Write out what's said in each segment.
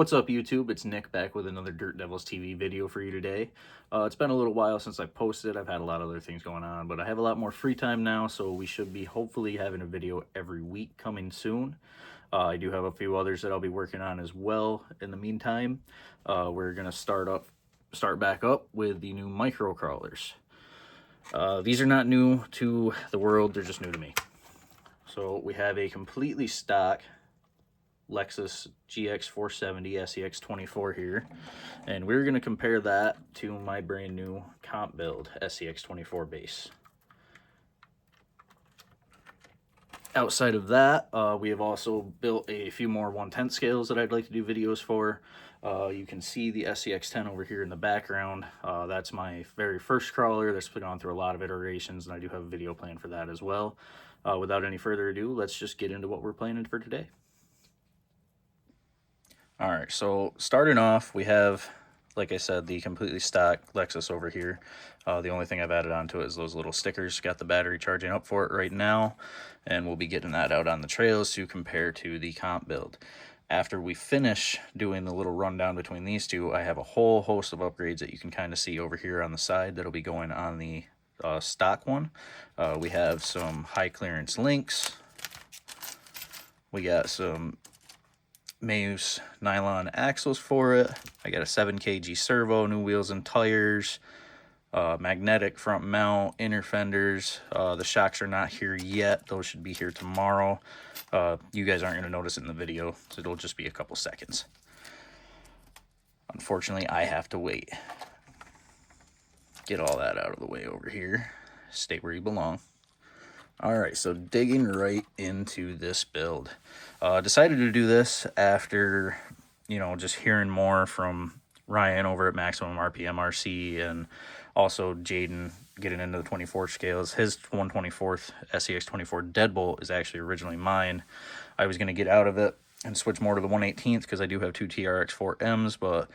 What's up, YouTube? It's Nick back with another Dirt Devils TV video for you today. It's been a little while since I posted. I've had a lot of other things going on, but I have a lot more free time now, so we should be hopefully having a video every week coming soon. I do have a few others that I'll be working on as well. In the meantime, we're gonna start back up with the new micro crawlers. These are not new to the world; they're just new to me. So we have a completely stock Lexus GX470 SCX24 here, and we're going to compare that to my brand new comp build SCX24 base. Outside of that, we have also built a few more 1/10 scales that I'd like to do videos for. You can see the SCX10 over here in the background. That's my very first crawler that's gone through a lot of iterations, and I do have a video planned for that as well. Without any further ado, let's just get into what we're planning for today. All right, so starting off, we have, like I said, the completely stock Lexus over here. The only thing I've added onto it is those little stickers. Got the battery charging up for it right now, and we'll be getting that out on the trails to compare to the comp build. After we finish doing the little rundown between these two, I have a whole host of upgrades that you can kind of see over here on the side that'll be going on the stock one. We have some high clearance links. We got some Mayus nylon axles for it. I got a 7 kg servo, new wheels and tires, magnetic front mount, inner fenders. The shocks are not here yet. Those should be here tomorrow. You guys aren't going to notice it in the video, so it'll just be a couple seconds. Unfortunately, I have to wait. Get all that out of the way over here. Stay where you belong. All right, so digging right into this build. Decided to do this after, just hearing more from Ryan over at Maximum RPM RC, and also Jaden getting into the 24 scales. His 124th SCX24 deadbolt is actually originally mine. I was going to get out of it and switch more to the 118th because I do have two TRX4Ms, but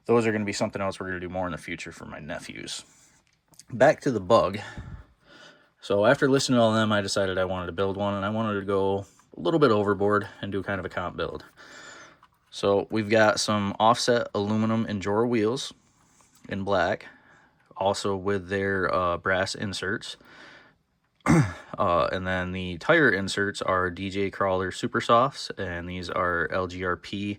those are going to be something else we're going to do more in the future for my nephews. Back to the bug. So after listening to all of them, I decided I wanted to build one, and I wanted to go a little bit overboard and do kind of a comp build. So we've got some offset aluminum Endura wheels in black, also with their brass inserts. And then the tire inserts are DJ Crawler Super Softs, and these are LGRP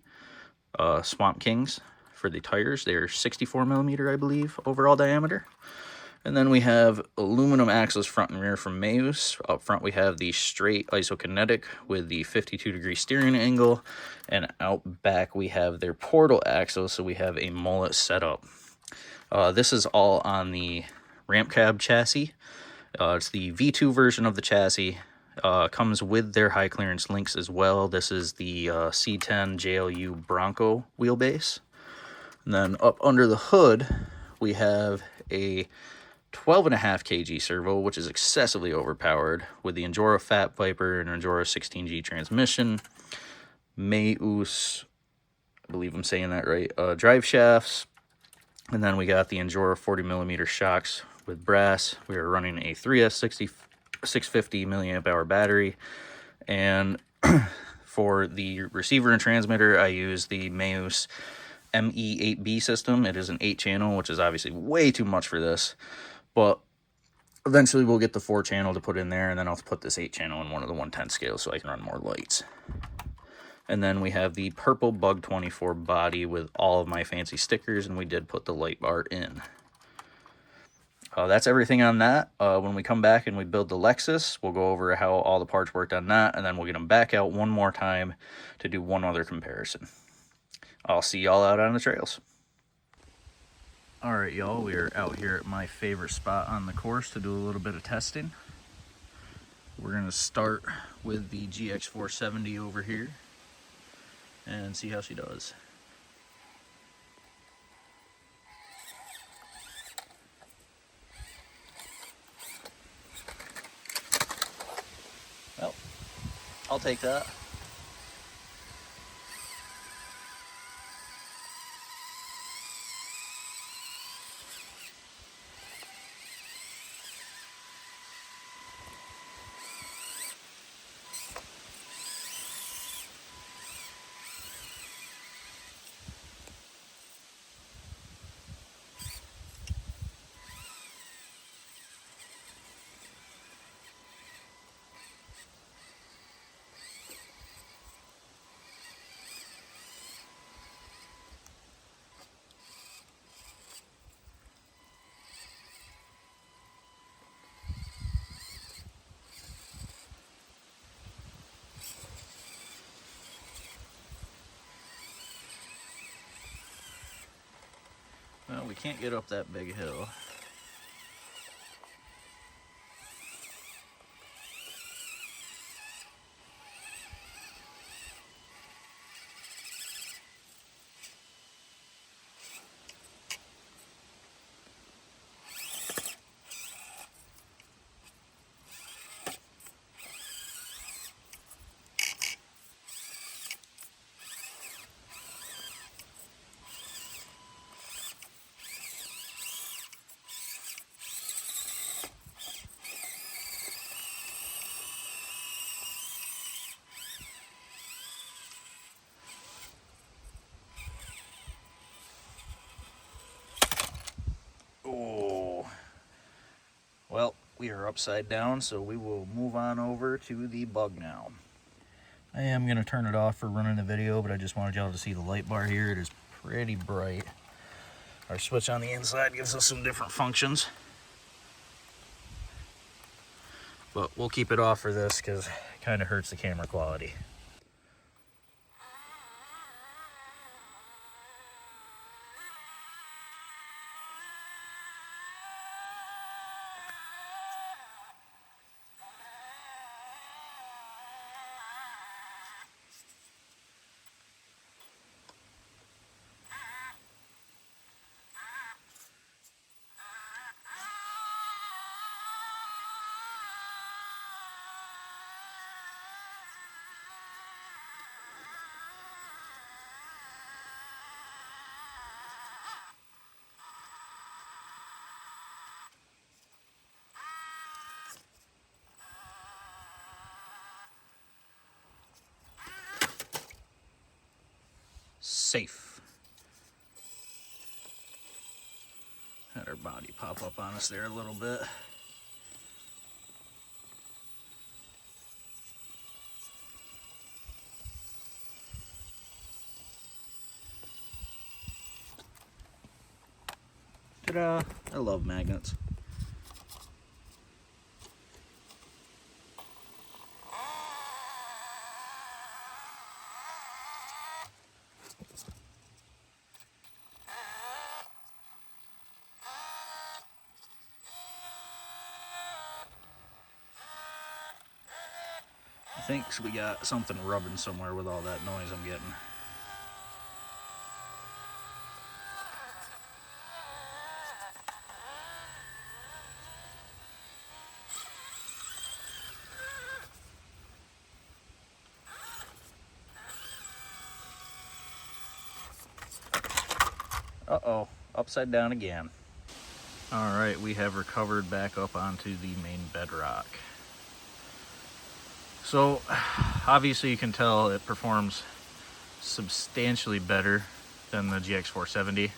Swamp Kings for the tires. They're 64 millimeter, I believe, overall diameter. And then we have aluminum axles front and rear from Mayus. Up front we have the straight isokinetic with the 52-degree steering angle. And out back we have their portal axles, so we have a mullet setup. This is all on the ramp cab chassis. It's the V2 version of the chassis. Comes with their high clearance links as well. This is the C10 JLU Bronco wheelbase. And then up under the hood we have a 12.5 kg servo, which is excessively overpowered, with the Endura Fat Viper and Endura 16G transmission, Mayus, I believe I'm saying that right, drive shafts, and then we got the Endura 40 millimeter shocks with brass. We are running a 3S 650 milliamp hour battery, and for the receiver and transmitter, I use the Mayus ME8B system. It is an 8-channel, which is obviously way too much for this. But eventually we'll get the 4-channel to put in there, and then I'll put this 8-channel in one of the 110 scales so I can run more lights. And then we have the purple Bug 24 body with all of my fancy stickers, and we did put the light bar in. That's everything on that. When we come back and we build the Lexus, we'll go over how all the parts worked on that, and then we'll get them back out one more time to do one other comparison. I'll see y'all out on the trails. All right, y'all, we are out here at my favorite spot on the course to do a little bit of testing. We're gonna start with the GX470 over here and see how she does. Well, I'll take that. can't get up that big hill. Oh, well, we are upside down, so we will move on over to the bug now. I am going to turn it off for running the video, but I just wanted y'all to see the light bar here. It is pretty bright. Our switch on the inside gives us some different functions, but we'll keep it off for this because it kind of hurts the camera quality. Safe. Had our body pop up on us there a little bit. Ta-da! I love magnets. I think we got something rubbing somewhere with all that noise I'm getting. Uh-oh, upside down again. All right, we have recovered back up onto the main bedrock. So, obviously you can tell it performs substantially better than the GX470.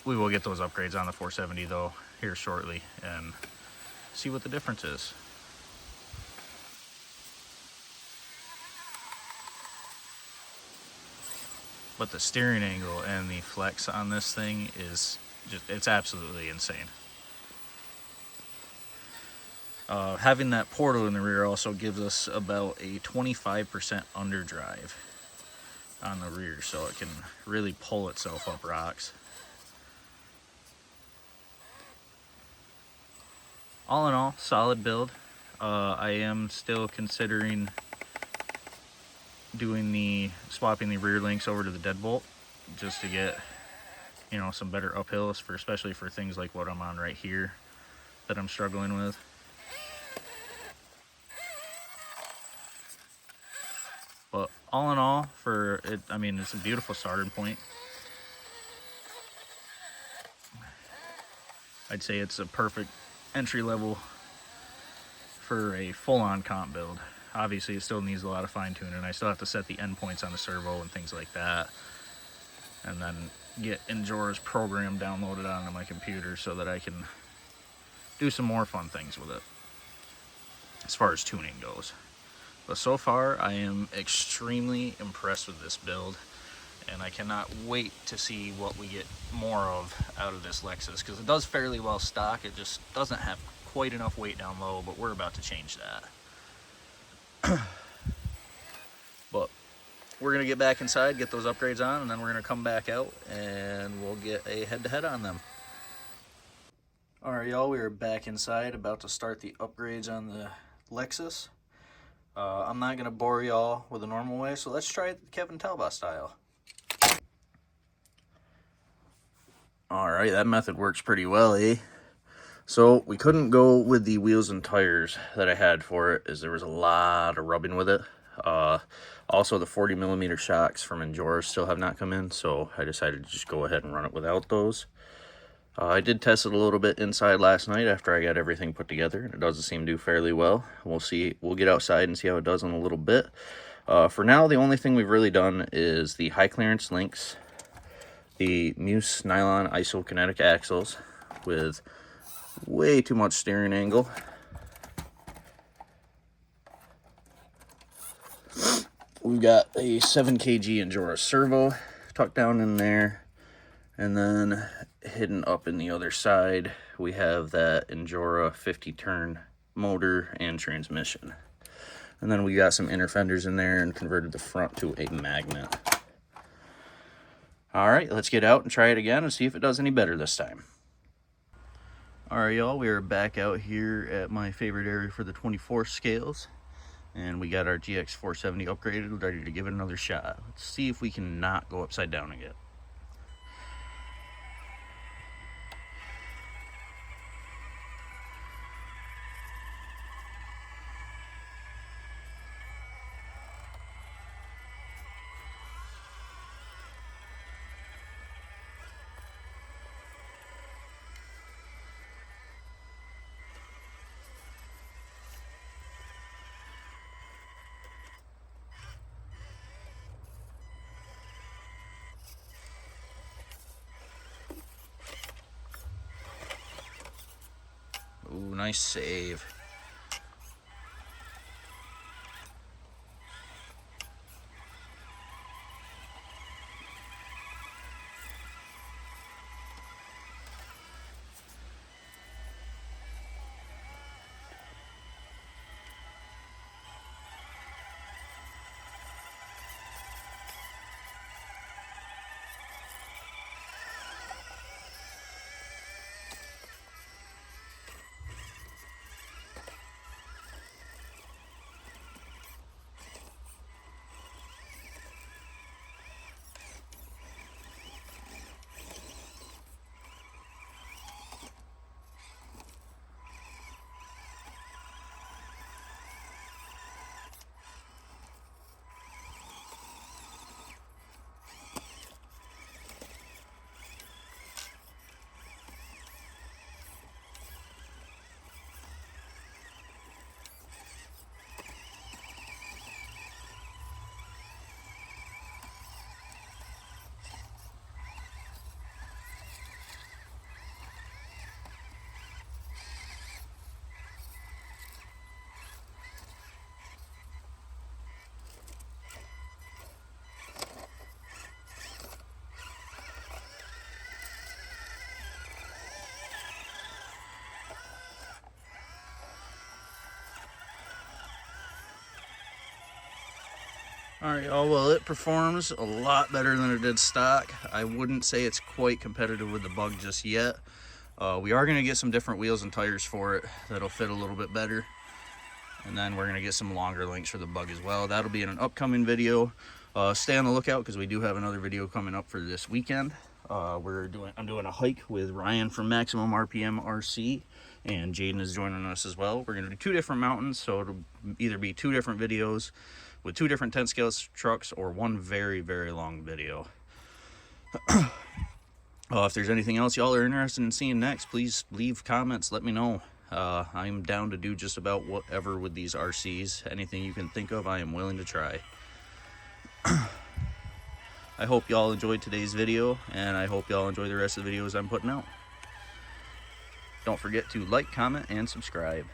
We will get those upgrades on the 470 though here shortly and see what the difference is. But the steering angle and the flex on this thing is just, it's absolutely insane. Having that portal in the rear also gives us about a 25% underdrive on the rear, so it can really pull itself up rocks. All in all, solid build. I am still considering swapping the rear links over to the deadbolt just to get, you know, some better uphills for, especially for things like what I'm on right here that I'm struggling with. But all in all, for it, I mean, it's a beautiful starting point. I'd say it's a perfect entry level for a full-on comp build. Obviously, it still needs a lot of fine-tuning. I still have to set the endpoints on the servo and things like that, and then get Enjora's program downloaded onto my computer so that I can do some more fun things with it as far as tuning goes. But so far, I am extremely impressed with this build, and I cannot wait to see what we get more of out of this Lexus, because it does fairly well stock. It just doesn't have quite enough weight down low, but we're about to change that. But we're gonna get back inside, get those upgrades on, and then we're gonna come back out and we'll get a head-to-head on them. All right, y'all, we are back inside, about to start the upgrades on the Lexus. I'm not gonna bore y'all with a normal way, so let's try it the Kevin Talbot style. All right, that method works pretty well, eh? So we couldn't go with the wheels and tires that I had for it, as there was a lot of rubbing with it. Also, the 40mm shocks from Endura still have not come in, so I decided to just go ahead and run it without those. I did test it a little bit inside last night after I got everything put together, and it does seem to do fairly well. We'll see. We'll get outside and see how it does in a little bit. For now, the only thing we've really done is the high clearance links, the Muse nylon isokinetic axles with way too much steering angle. We've got a 7 kg Endura servo tucked down in there, and then hidden up in the other side we have that Endura 50 turn motor and transmission. And then we got some inner fenders in there and converted the front to a magnet. All right, let's get out and try it again and see if it does any better this time. All right, y'all, we are back out here at my favorite area for the 24 scales, and we got our GX470 upgraded, ready to give it another shot. Let's see if we can not go upside down again. Ooh, nice save. Alright, y'all, well, it performs a lot better than it did stock. I wouldn't say it's quite competitive with the Bug just yet. We are going to get some different wheels and tires for it that'll fit a little bit better. And then we're going to get some longer links for the Bug as well. That'll be in an upcoming video. Stay on the lookout because we do have another video coming up for this weekend. I'm doing a hike with Ryan from Maximum RPM RC, and Jaden is joining us as well. We're going to do 2 different mountains, so it'll either be 2 different videos with 2 different 10 scale trucks, or 1 very, very long video. If there's anything else y'all are interested in seeing next, please leave comments, let me know. I'm down to do just about whatever with these RCs. Anything you can think of, I am willing to try. I hope y'all enjoyed today's video, and I hope y'all enjoy the rest of the videos I'm putting out. Don't forget to like, comment, and subscribe.